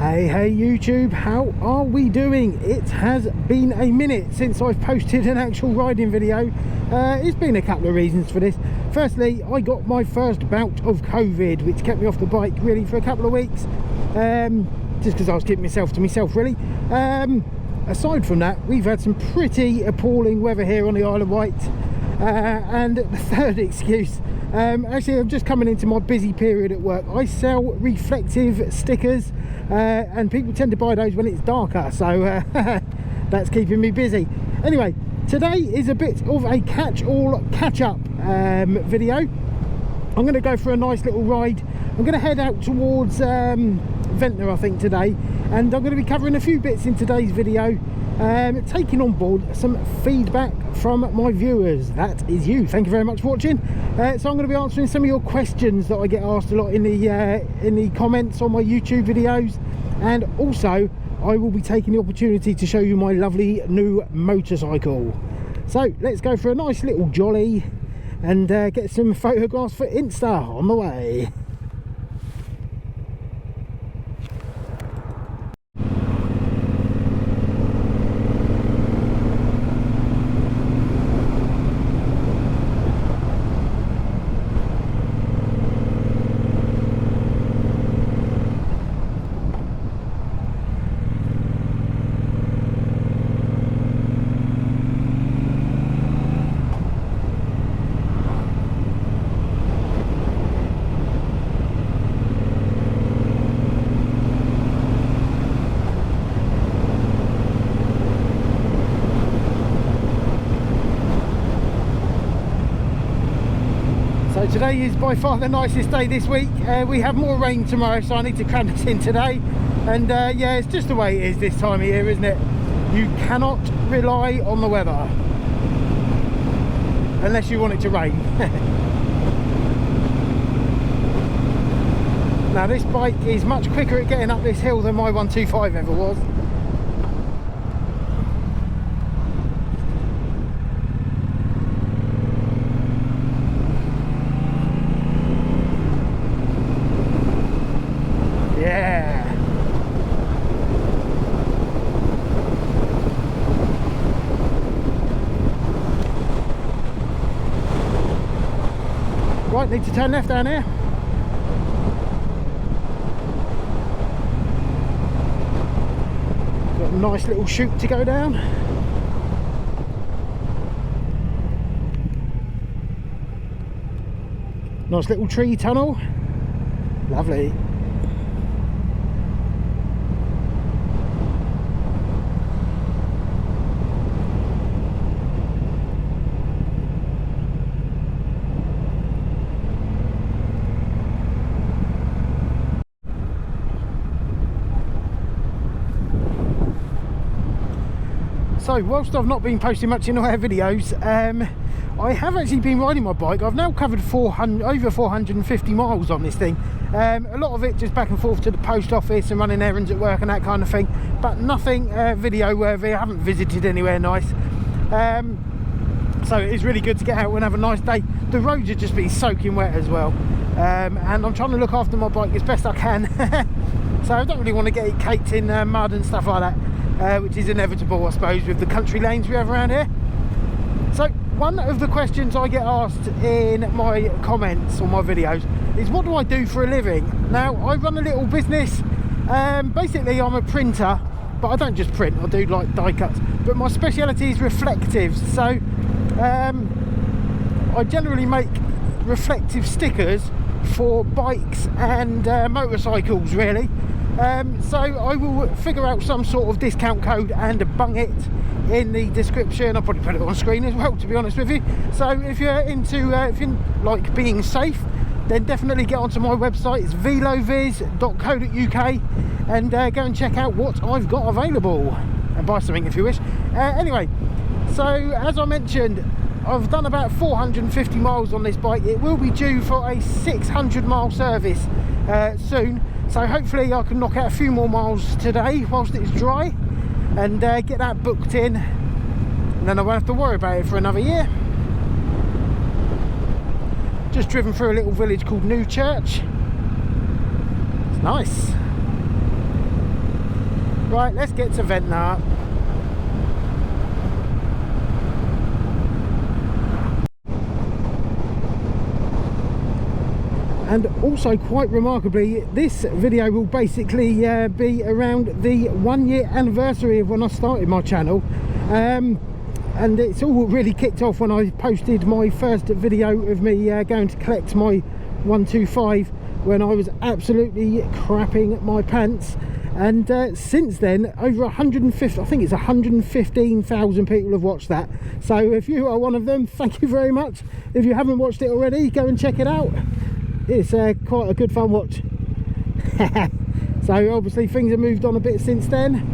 Hey YouTube, how are we doing? It has been a minute since I've posted an actual riding video. It's been a couple of reasons for this. Firstly, I got my first bout of COVID, which kept me off the bike really for a couple of weeks, just because I was keeping myself to myself really. Aside from that, we've had some pretty appalling weather here on the Isle of Wight, and the third excuse, actually I'm just coming into my busy period at work. I sell reflective stickers, and people tend to buy those when it's darker, so that's keeping me busy.Ay, today is a bit of a catch-up video. I'm going to go for a nice little ride. I'm going to head out towards Ventnor, I think, today, and I'm going to be covering a few bits in today's video, taking on board some feedback from my viewers. That is you. Thank you very much for watching. So I'm going to be answering some of your questions that I get asked a lot in the comments on my YouTube videos, and also I will be taking the opportunity to show you my lovely new motorcycle. So let's go for a nice little jolly and get some photographs for Insta on the way. Today is by far the nicest day this week. We have more rain tomorrow, so I need to cram this in today, and yeah, it's just the way it is this time of year, isn't it? You cannot rely on the weather unless you want it to rain. Now this bike is much quicker at getting up this hill than my 125 ever was. Right, need to turn left down here. Got a nice little chute to go down. Nice little tree tunnel. Lovely. So whilst I've not been posting much in the way of videos, I have actually been riding my bike. I've now covered over 450 miles on this thing. A lot of it just back and forth to the post office and running errands at work and that kind of thing, but nothing video worthy. I haven't visited anywhere nice. So it is really good to get out and have a nice day. The roads have just been soaking wet as well, and I'm trying to look after my bike as best I can. So I don't really want to get it caked in mud and stuff like that. Which is inevitable, I suppose, with the country lanes we have around here. So one of the questions I get asked in my comments on my videos is, what do I do for a living? Now, I run a little business. Basically I'm a printer, but I don't just print, I do like die cuts, but my speciality is reflectives. So I generally make reflective stickers for bikes and motorcycles really. So I will figure out some sort of discount code and bung it in the description. I'll probably put it on screen as well, to be honest with you. So if you're into if you like being safe, then definitely get onto my website. It's veloviz.co.uk and go and check out what I've got available and buy something if you wish. Anyway, so as I mentioned, I've done about 450 miles on this bike. It will be due for a 600 mile service soon. So hopefully I can knock out a few more miles today whilst it's dry and get that booked in, and then I won't have to worry about it for another year. Just driven through a little village called New Church. It's nice. Right, let's get to Ventnor. And also, quite remarkably, this video will basically be around the 1 year anniversary of when I started my channel. And it's all really kicked off when I posted my first video of me going to collect my 125 when I was absolutely crapping my pants. And since then, over 150, I think it's 115,000 people have watched that. So if you are one of them, thank you very much. If you haven't watched it already, go and check it out. It's quite a good fun watch. So obviously things have moved on a bit since then,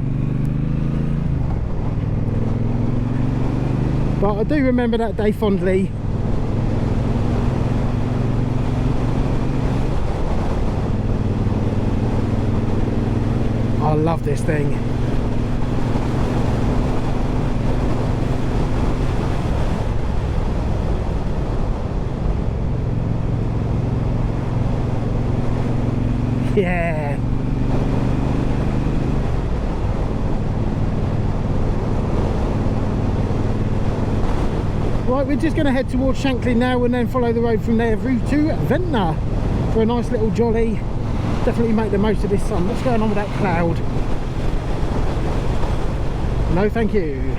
but I do remember that day fondly. I love this thing. Yeah. Right, we're just going to head towards Shanklin now and then follow the road from there through to Ventnor for a nice little jolly. Definitely make the most of this sun. What's going on with that cloud? No thank you.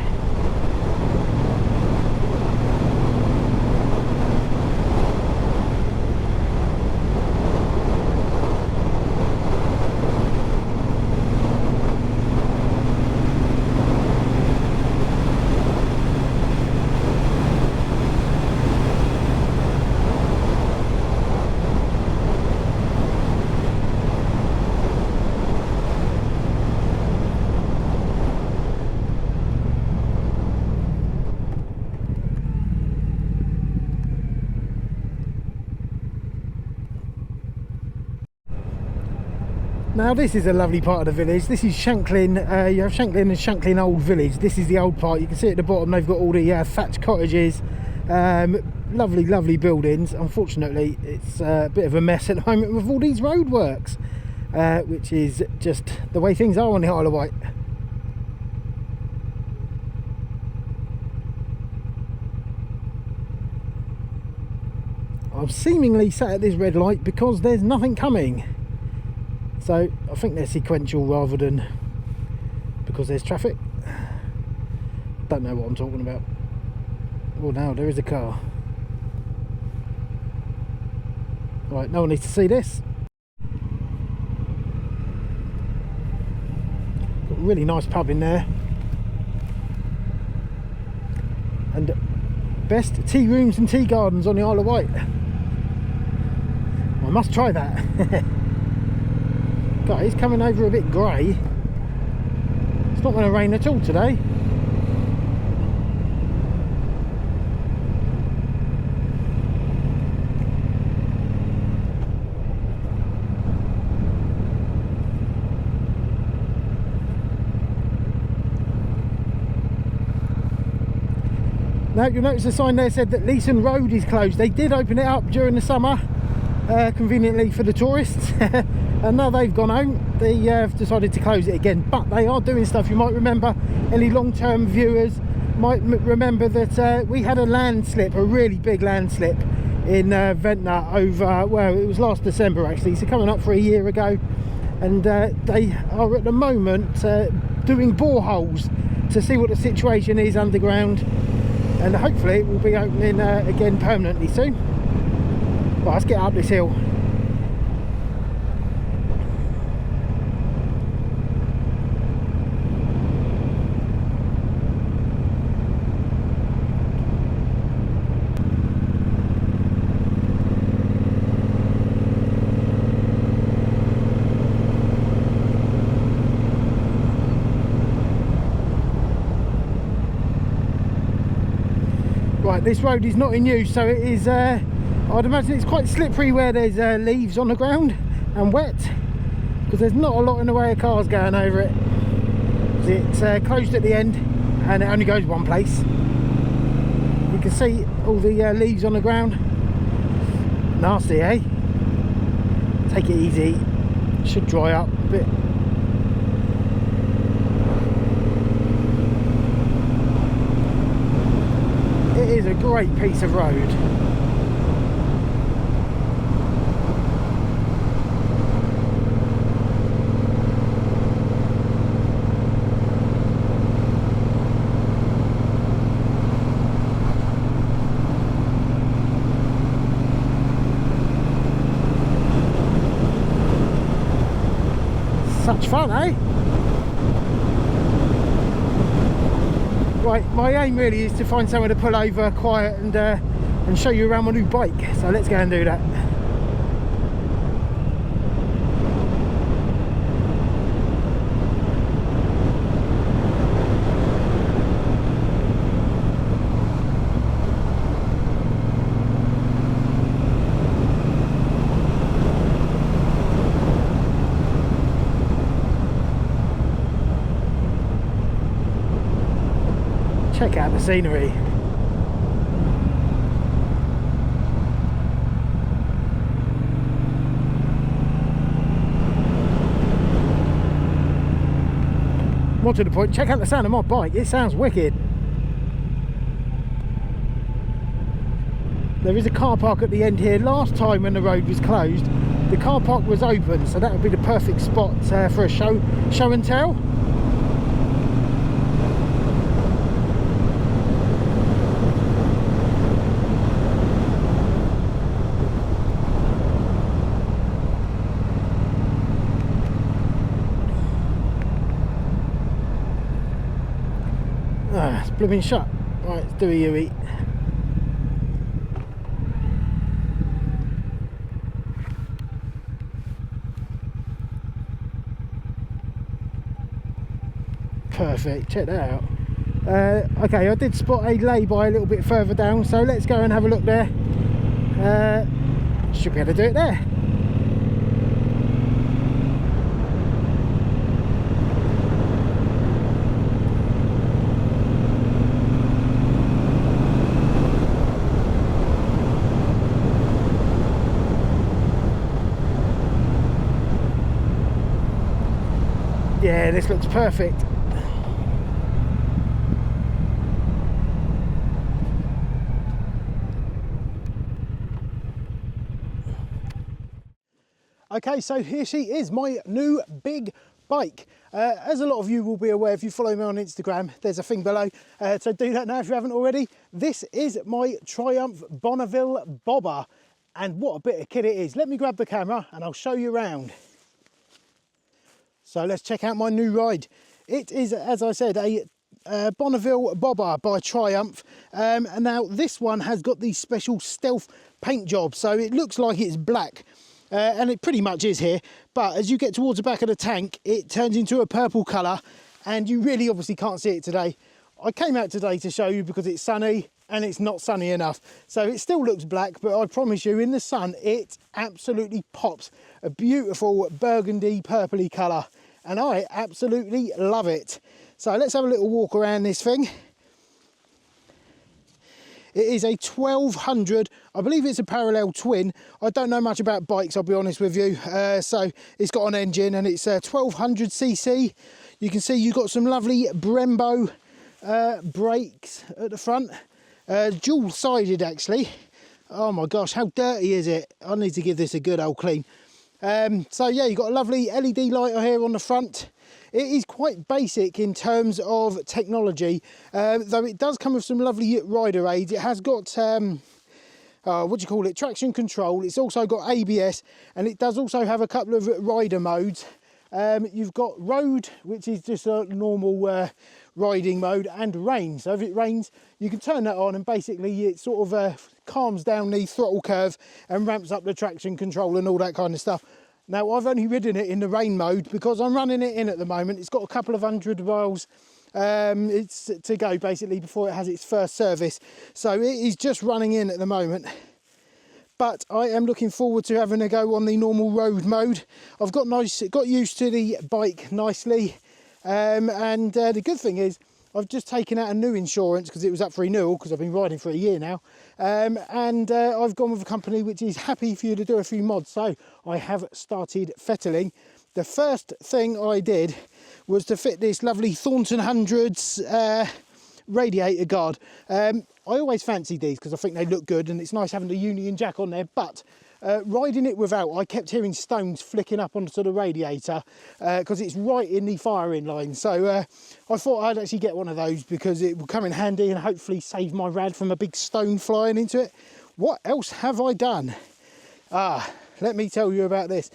Now this is a lovely part of the village. This is Shanklin. You have Shanklin and Shanklin Old Village. This is the old part. You can see at the bottom they've got all the thatched cottages. Lovely, lovely buildings. Unfortunately, it's a bit of a mess at the moment with all these roadworks, which is just the way things are on the Isle of Wight. I'm seemingly sat at this red light because there's nothing coming. So I think they're sequential rather than because there's traffic. Don't know what I'm talking about. Oh, now there is a car. Right, no one needs to see this. Got a really nice pub in there. And best tea rooms and tea gardens on the Isle of Wight. I must try that. God, it's coming over a bit grey. It's not going to rain at all today. Now you'll notice the sign there said that Leeson Road is closed. They did open it up during the summer, conveniently for the tourists. And now they've gone home, they have decided to close it again. But they are doing stuff. You might remember, any long-term viewers might remember that we had a landslip, a really big landslip in Ventnor over, well, it was last December actually, so coming up for a year ago. And they are at the moment doing boreholes to see what the situation is underground. And hopefully it will be opening again permanently soon. Right, let's get up this hill. Right, this road is not in use, so it is, I'd imagine it's quite slippery where there's leaves on the ground and wet, because there's not a lot in the way of cars going over it. It's closed at the end and it only goes one place. You can see all the leaves on the ground. Nasty, eh? Take it easy, should dry up a bit. is a great piece of road. Such fun, eh? Right, my aim really is to find somewhere to pull over quiet and show you around my new bike. So let's go and do that. Check out the scenery. More to the point, check out the sound of my bike. It sounds wicked. There is a car park at the end here. Last time when the road was closed, the car park was open, so that would be the perfect spot for a show and tell. It's blooming shut. Right, let's do a U-E. Perfect, check that out. Okay, I did spot a lay-by a little bit further down, so let's go and have a look there. Should be able to do it there. Yeah, this looks perfect. Okay, so here she is, my new big bike. As a lot of you will be aware if you follow me on Instagram, there's a thing below, so do that now if you haven't already. This is my Triumph Bonneville Bobber, and what a bit of kit it is. Let me grab the camera and I'll show you around. So let's check out my new ride. It is, as I said, a Bonneville Bobber by Triumph, and now this one has got the special stealth paint job, so it looks like it's black, and it pretty much is here, but as you get towards the back of the tank it turns into a purple colour, and you really obviously can't see it today. I came out today to show you because it's sunny and it's not sunny enough, so it still looks black, but I promise you in the sun it absolutely pops. A beautiful burgundy purpley colour, and I absolutely love it. So let's have a little walk around this thing. It is a 1200, I believe it's a parallel twin. I don't know much about bikes, I'll be honest with you. So it's got an engine and it's 1200cc. You can see you've got some lovely Brembo brakes at the front. Dual sided actually. Oh my gosh, how dirty is it? I need to give this a good old clean. So yeah, you've got a lovely LED light here on the front. It is quite basic in terms of technology, though it does come with some lovely rider aids. It has got, what do you call it, traction control. It's also got ABS, and it does also have a couple of rider modes. You've got road, which is just a normal riding mode, and rain. So if it rains, you can turn that on and basically it sort of calms down the throttle curve and ramps up the traction control and all that kind of stuff. Now I've only ridden it in the rain mode because I'm running it in at the moment. It's got a couple of 100 miles it's to go basically before it has its first service. So it is just running in at the moment. But I am looking forward to having a go on the normal road mode. I've got used to the bike nicely, and the good thing is I've just taken out a new insurance because it was up for renewal because I've been riding for a year now, and I've gone with a company which is happy for you to do a few mods. So I have started fettling. The first thing I did was to fit this lovely Thornton Hundreds radiator guard. I always fancied these because I think they look good and it's nice having the Union Jack on there, but riding it without, I kept hearing stones flicking up onto the radiator because it's right in the firing line. So I thought I'd actually get one of those because it will come in handy and hopefully save my rad from a big stone flying into it. What else have I done? Let me tell you about this.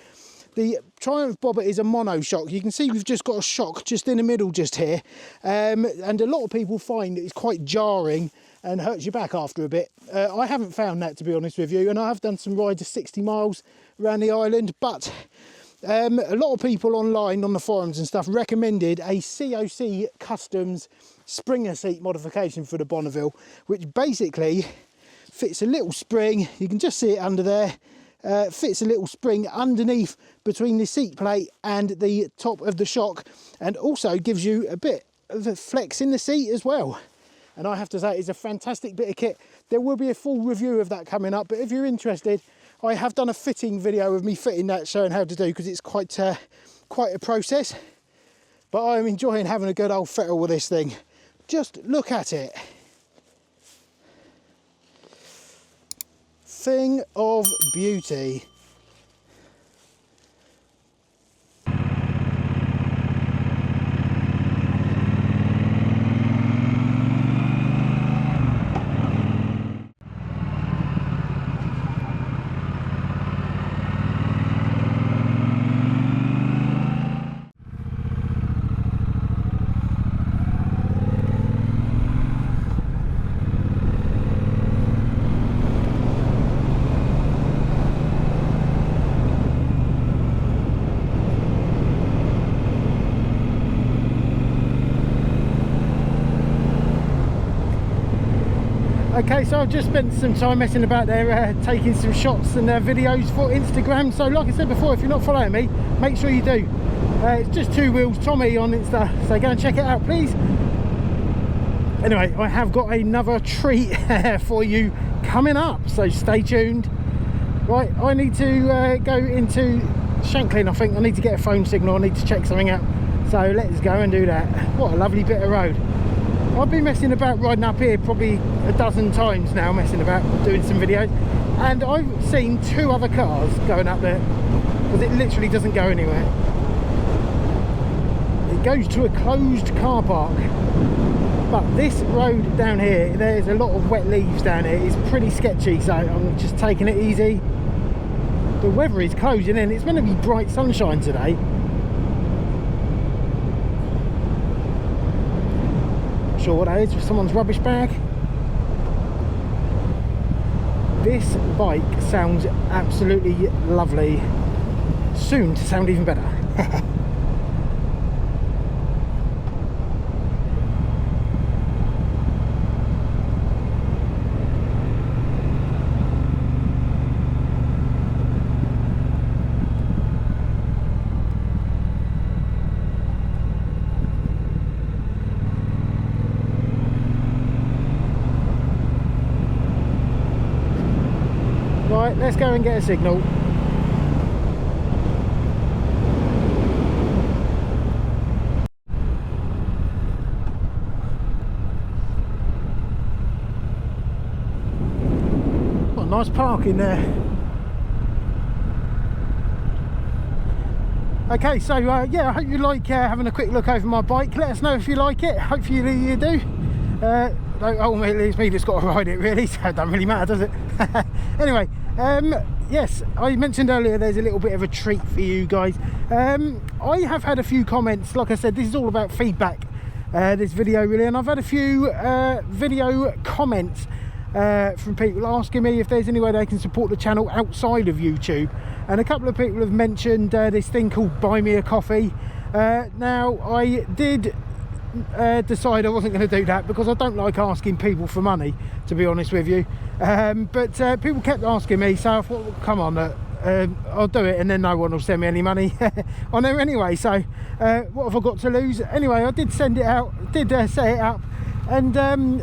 The Triumph Bobber is a monoshock. You can see we've just got a shock just in the middle just here. And a lot of people find it's quite jarring and hurts your back after a bit. I haven't found that, to be honest with you. And I have done some rides of 60 miles around the island. But a lot of people online on the forums and stuff recommended a COC Customs Springer seat modification for the Bonneville, which basically fits a little spring. You can just see it under there. Fits a little spring underneath between the seat plate and the top of the shock, and also gives you a bit of a flex in the seat as well. And I have to say, it's a fantastic bit of kit. There will be a full review of that coming up, but if you're interested, I have done a fitting video of me fitting that, showing how to do, because it's quite a process. But I'm enjoying having a good old fettle with this thing. Just look at it. Thing of beauty. Okay, so I've just spent some time messing about there, taking some shots and videos for Instagram. So like I said before, if you're not following me, make sure you do. It's just Two Wheels Tommy on Insta, so go and check it out, please. Anyway, I have got another treat for you coming up, so stay tuned. Right, I need to go into Shanklin. I think I need to get a phone signal. I need to check something out. So let's go and do that. What a lovely bit of road. I've been messing about riding up here probably a dozen times now, messing about doing some videos, and I've seen two other cars going up there because it literally doesn't go anywhere. It goes to a closed car park, but this road down here, there's a lot of wet leaves down here. It's pretty sketchy, so I'm just taking it easy. The weather is closing in. It's meant to be bright sunshine today. Sure what that is, for someone's rubbish bag. This bike sounds absolutely lovely, soon to sound even better. Right, let's go and get a signal. What a nice park in there. Okay, so yeah, I hope you like having a quick look over my bike. Let us know if you like it. Hopefully you do. Ultimately it's me that's got to ride it, really, so it doesn't really matter, does it? Anyway, yes, I mentioned earlier there's a little bit of a treat for you guys. I have had a few comments. Like I said, this is all about feedback, this video really, and I've had a few video comments from people asking me if there's any way they can support the channel outside of YouTube, and a couple of people have mentioned this thing called Buy Me a Coffee. Now I did decide I wasn't going to do that because I don't like asking people for money, to be honest with you, but people kept asking me, so I thought, well, come on, I'll do it, and then no one will send me any money on there anyway, so what have I got to lose? Anyway, I did send it out, did set it up, and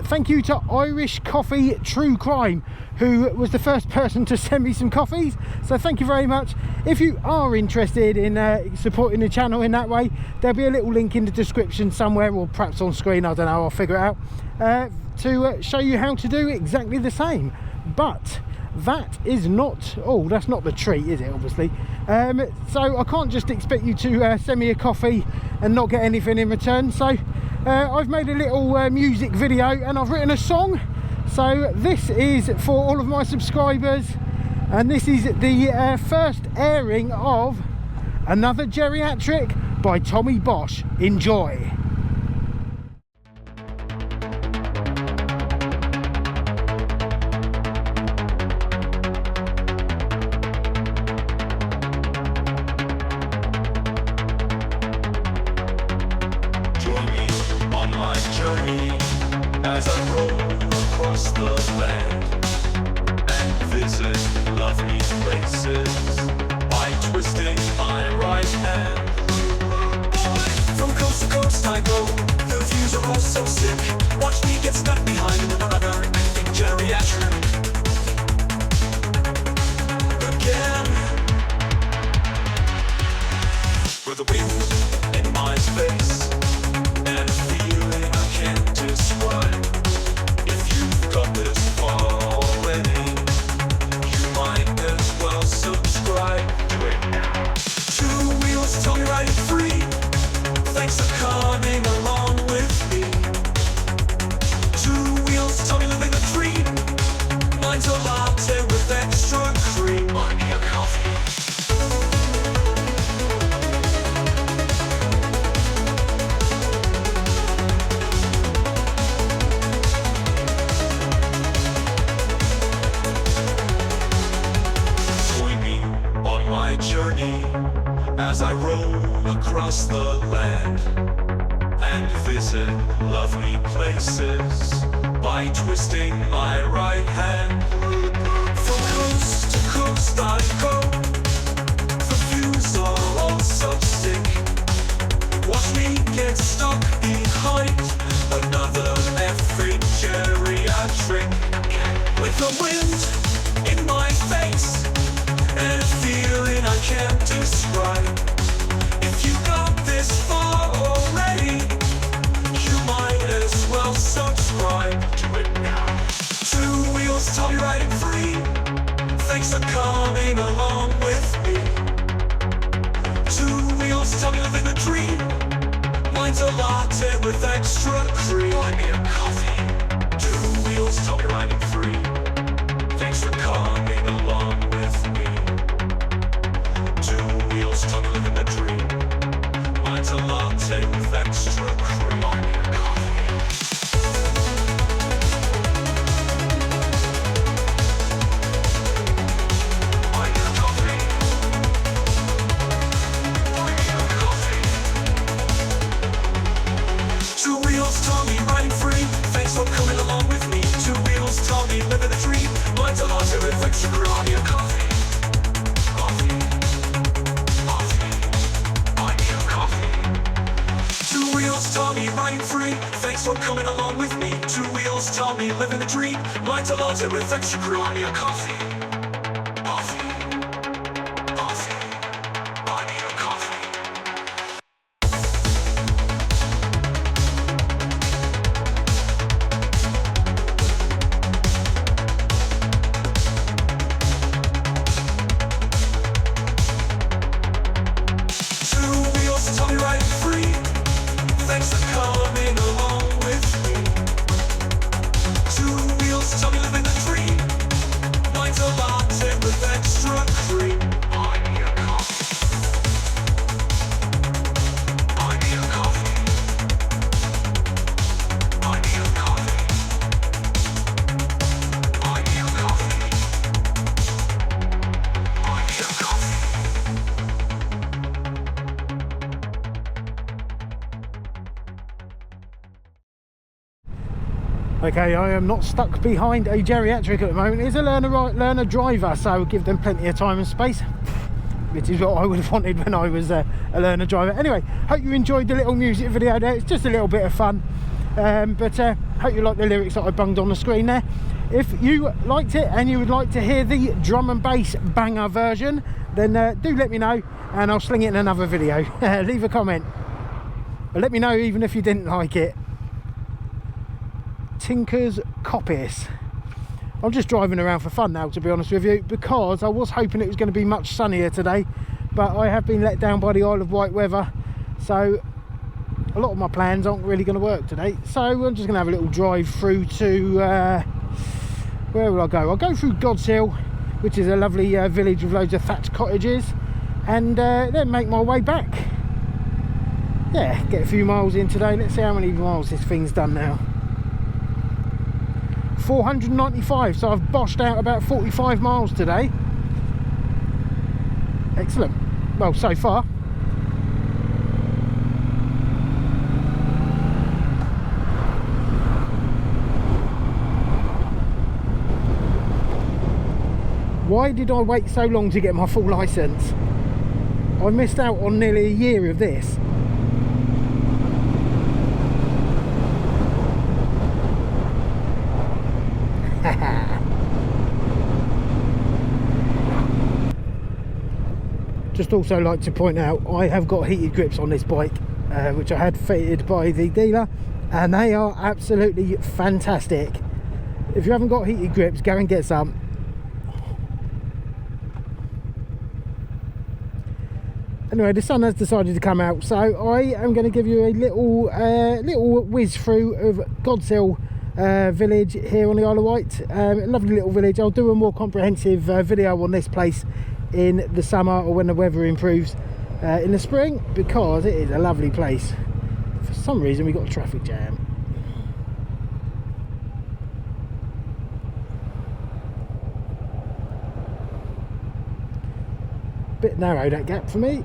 thank you to Irish Coffee True Crime, who was the first person to send me some coffees, so thank you very much. If you are interested in supporting the channel in that way, there'll be a little link in the description somewhere, or perhaps on screen, I don't know, I'll figure it out. to show you how to do exactly the same. But that is not, oh, that's not the treat, is it? Obviously. So I can't just expect you to send me a coffee and not get anything in return. So I've made a little music video and I've written a song. So this is for all of my subscribers, and this is the first airing of Another Geriatric by Tommy Bosh. Enjoy. As I roll across the land and visit lovely places by twisting my right hand. From coast to coast I go, the views are all so sick. Watch me get stuck behind another geriatric again. With the wind in my face and a feeling I can't describe. If you've got this far already, you might as well subscribe. Do it now. 2 wheels, Tommy riding free. Thanks for coming along with me. 2 wheels, Tommy living the dream. Mine's a latte with extra cream. Buy me a coffee. Journey as I roll across the land and visit lovely places by twisting my right hand. From coast to coast I go, the views are all so sick. Watch me get stuck behind another effing geriatric. With the wind in my face and a feeling I can't describe. If you got this far already, you might as well subscribe. Do it now. 2 wheels, Tommy riding free. Thanks for coming along with me. 2 wheels, Tommy living the dream. Mine's a latte with extra cream. Buy me a coffee. 2 wheels, Tommy riding free. Thanks for coming along with me. 2 wheels, Tommy living the dream. Mine's a latte with extra cream. Buy me a coffee. Buy me a coffee. Buy me a coffee. 2 wheels, Tommy riding free. Thanks for coming along with me. 2 wheels, Tommy living the dream. Mine's a latte with extra cream. Buy me a coffee. Coffee. Buy me a coffee. 2 wheels, Tommy riding free. Thanks for coming along with me. 2 wheels, Tommy living the dream. Mine's a latte with extra cream. Buy me a coffee. Coffee. Buy me a coffee. Thanks for coming along with me. 2 wheels, Tommy living the dream. Mine's a latte with extra cream. Buy me a coffee. Buy me a coffee. Buy me a coffee. Buy me a coffee. Buy me a coffee. Okay, I am not stuck behind a geriatric at the moment. It's a learner driver, so give them plenty of time and space, which is what I would have wanted when I was a learner driver. Anyway, hope you enjoyed the little music video there. It's just a little bit of fun, but hope you like the lyrics that I bunged on the screen there. If you liked it and you would like to hear the drum and bass banger version, then do let me know and I'll sling it in another video. Leave a comment, but let me know even if you didn't like it. Tinker's Coppice. I'm just driving around for fun now, to be honest with you, because I was hoping it was going to be much sunnier today, but I have been let down by the Isle of Wight weather, so a lot of my plans aren't really going to work today. So I'm just going to have a little drive through to where will I go? I'll go through God's Hill, which is a lovely village with loads of thatched cottages, and then make my way back. Yeah, get a few miles in today. Let's see how many miles this thing's done now. 495, so I've boshed out about 45 miles today. Excellent. Well, so far. Why did I wait so long to get my full licence? I missed out on nearly a year of this. Just also like to point out, I have got heated grips on this bike, which I had fitted by the dealer, and they are absolutely fantastic. If you haven't got heated grips, go and get some. Anyway, the sun has decided to come out, so I am going to give you a little whiz through of God's Hill village here on the Isle of Wight. Lovely little village. I'll do a more comprehensive video on this place in the summer, or when the weather improves in the spring, because it is a lovely place. For some reason we got a traffic jam. Bit narrow, that gap for me.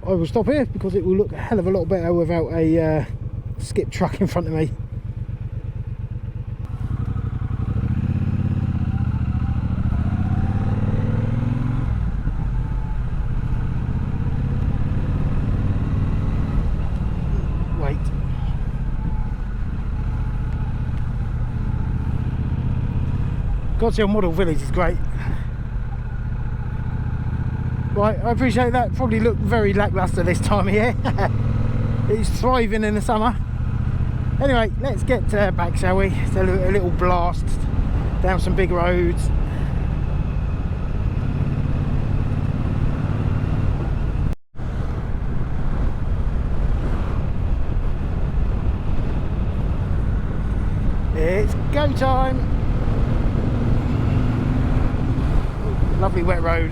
I will stop here because it will look a hell of a lot better without a skip truck in front of me. Wait. God's Hill Model Village is great. Right, I appreciate that. Probably looked very lacklustre this time of year. It's thriving in the summer. Anyway, let's get back, shall we? It's a little blast down some big roads. It's go time. Lovely wet road.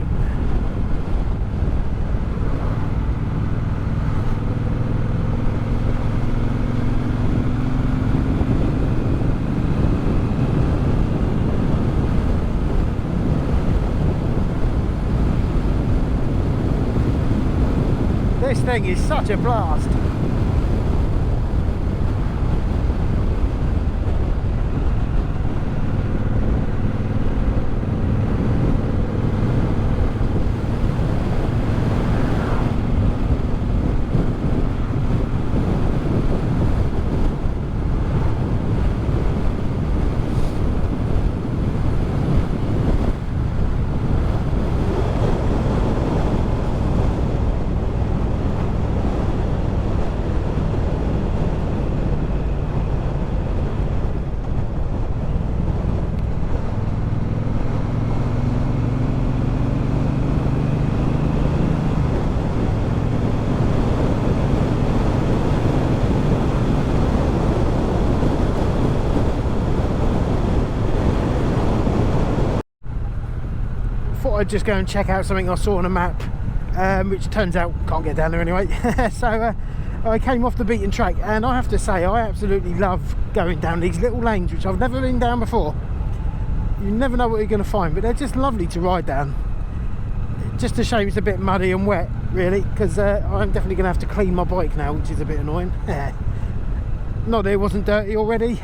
This thing is such a blast. I'd just go and check out something I saw on a map, which turns out can't get down there anyway. So I came off the beaten track, and I have to say I absolutely love going down these little lanes which I've never been down before. You never know what you're going to find, but they're just lovely to ride down. just a shame it's a bit muddy and wet, really, because I'm definitely going to have to clean my bike now, which is a bit annoying. Not that it wasn't dirty already.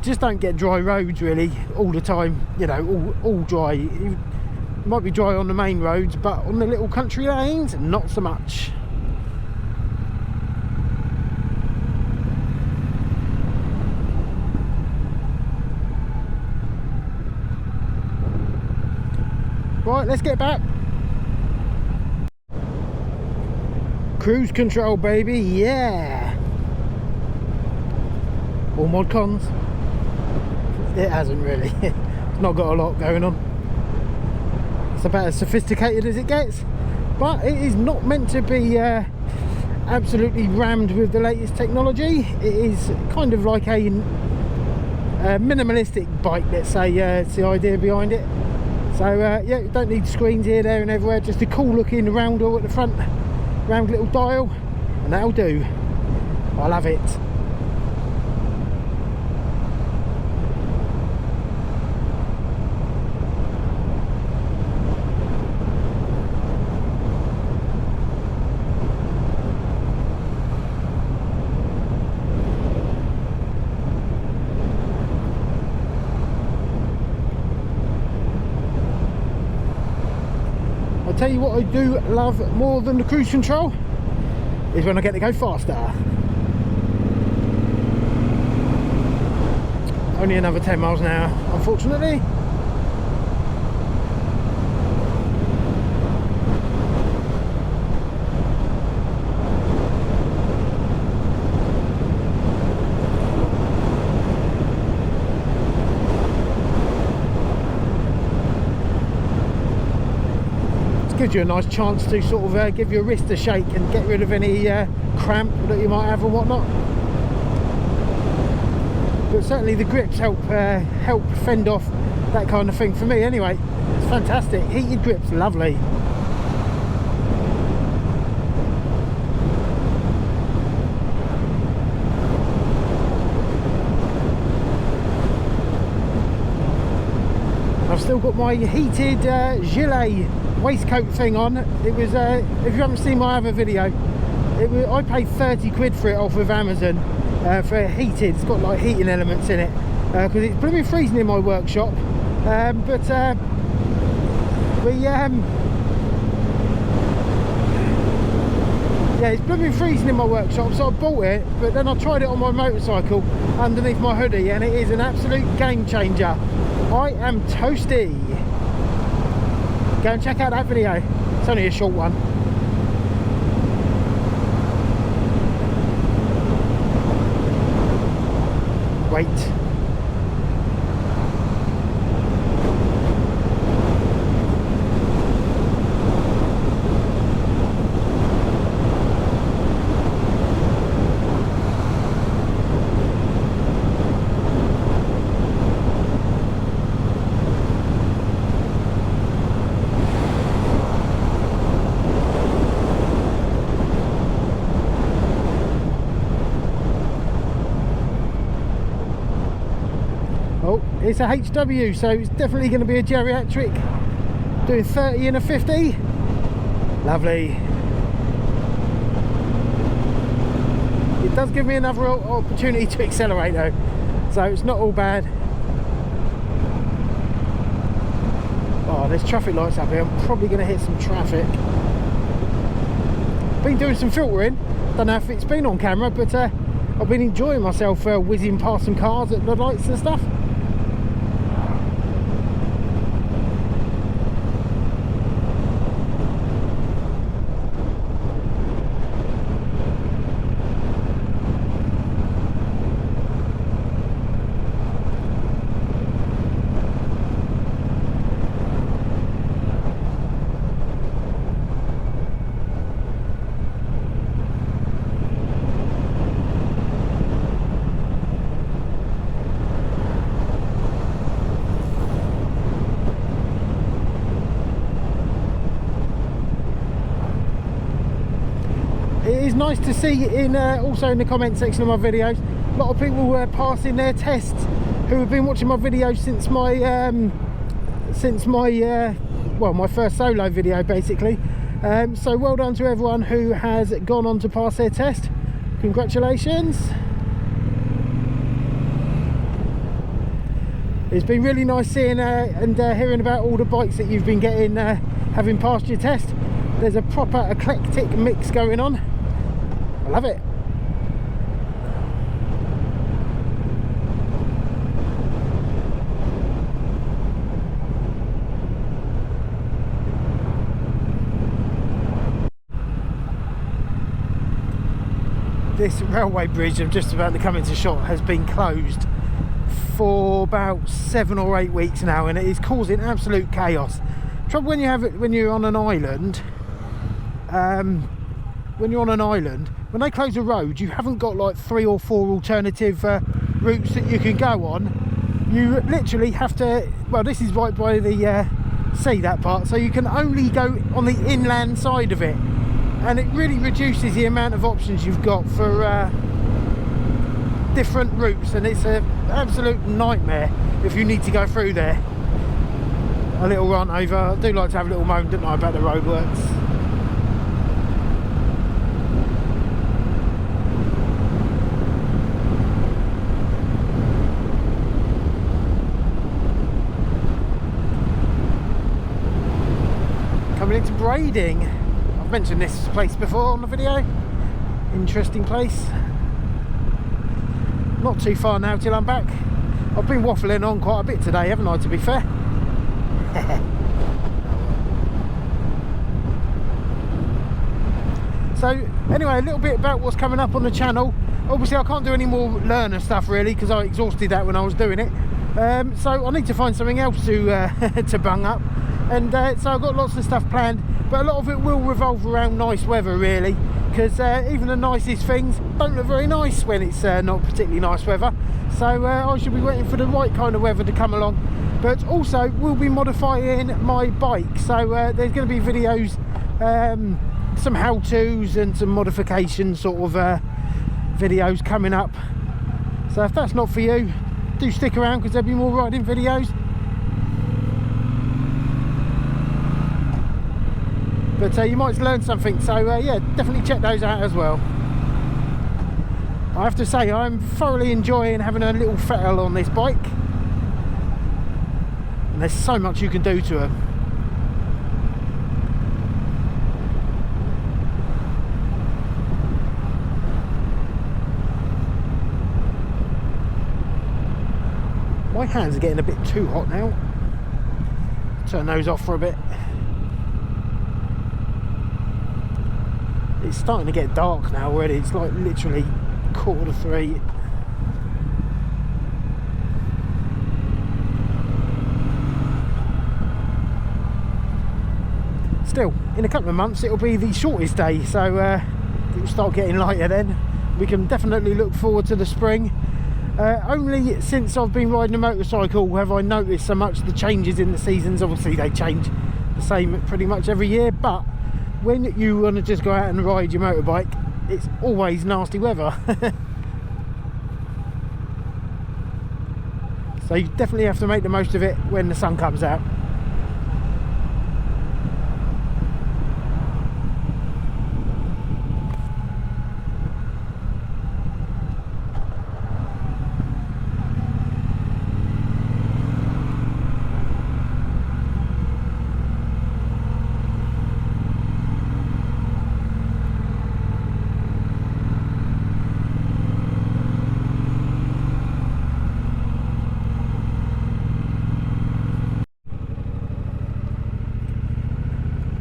Just don't get dry roads really all the time, you know, all dry. It might be dry on the main roads, but on the little country lanes, not so much. Right, let's get back. Cruise control, baby, yeah. All mod cons. It hasn't really. It's not got a lot going on. It's about as sophisticated as it gets, but it is not meant to be absolutely rammed with the latest technology. It is kind of like a minimalistic bike, let's say. It's the idea behind it. So yeah, you don't need screens here, there and everywhere, just a cool looking roundel at the front, round little dial, and that'll do. I love it. I'll tell you what I do love more than the cruise control is when I get to go faster. Only another 10 miles an hour, unfortunately. Gives you a nice chance to sort of give your wrist a shake and get rid of any cramp that you might have and whatnot. But certainly the grips help fend off that kind of thing for me anyway. It's fantastic. Heated grips, lovely. I've still got my heated gilet waistcoat thing on. It was if you haven't seen my other video, I paid 30 quid for it off of Amazon for heated. It's got like heating elements in it because it's blooming freezing in my workshop, but yeah, it's blooming freezing in my workshop, so I bought it, but then I tried it on my motorcycle underneath my hoodie and it is an absolute game changer. I am toasty. Go and check out that video. It's only a short one. Wait. It's a HW, so it's definitely going to be a geriatric. Doing 30 and a 50. Lovely. It does give me another opportunity to accelerate though, so it's not all bad. Oh, there's traffic lights up here. I'm probably going to hit some traffic. Been doing some filtering. Don't know if it's been on camera, but I've been enjoying myself whizzing past some cars at the lights and stuff. It is nice to see in also in the comment section of my videos, a lot of people were passing their tests who have been watching my videos since my well, my first solo video basically. So well done to everyone who has gone on to pass their test. Congratulations. It's been really nice seeing and hearing about all the bikes that you've been getting having passed your test. There's a proper eclectic mix going on. I love it. This railway bridge I'm just about to come into shot has been closed for about 7 or 8 weeks now, and it is causing absolute chaos. Trouble when you have it when you're on an island, when they close a road, you haven't got like 3 or 4 alternative routes that you can go on. You literally have to, well, this is right by the sea, that part, so you can only go on the inland side of it, and it really reduces the amount of options you've got for different routes, and it's an absolute nightmare if you need to go through there. A little rant over. I do like to have a little moan, don't I, about the roadworks. Coming into Brading. I've mentioned this place before on the video. Interesting place. Not too far now till I'm back. I've been waffling on quite a bit today, haven't I, to be fair? So anyway, a little bit about what's coming up on the channel. Obviously I can't do any more learner stuff really, because I exhausted that when I was doing it. So I need to find something else to to bung up, and so I've got lots of stuff planned, but a lot of it will revolve around nice weather really, because even the nicest things don't look very nice when it's not particularly nice weather. So I should be waiting for the right kind of weather to come along. But also we'll be modifying my bike, so there's going to be videos, some how-tos and some modification sort of videos coming up. So if that's not for you, do stick around, because there'll be more riding videos. But you might learn something, so yeah, definitely check those out as well. I have to say, I'm thoroughly enjoying having a little fettle on this bike, and there's so much you can do to them. My hands are getting a bit too hot now. Turn those off for a bit. It's starting to get dark now already. It's like literally 2:45. Still, in a couple of months it'll be the shortest day, so it'll start getting lighter then. We can definitely look forward to the spring. Only since I've been riding a motorcycle have I noticed so much the changes in the seasons. Obviously they change the same pretty much every year, but when you want to just go out and ride your motorbike, it's always nasty weather. So you definitely have to make the most of it when the sun comes out.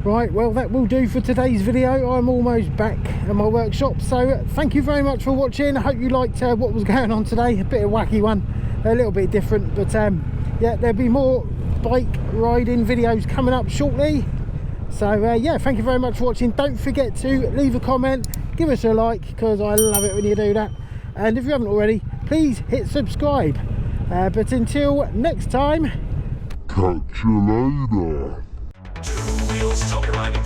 Right, well that will do for today's video. I'm almost back at my workshop, so thank you very much for watching. I hope you liked what was going on today. A bit of a wacky one, a little bit different, but yeah, there'll be more bike riding videos coming up shortly. So yeah, thank you very much for watching. Don't forget to leave a comment, give us a like, because I love it when you do that, and if you haven't already, please hit subscribe. But until next time, catch you later. Two wheels, Tommy riding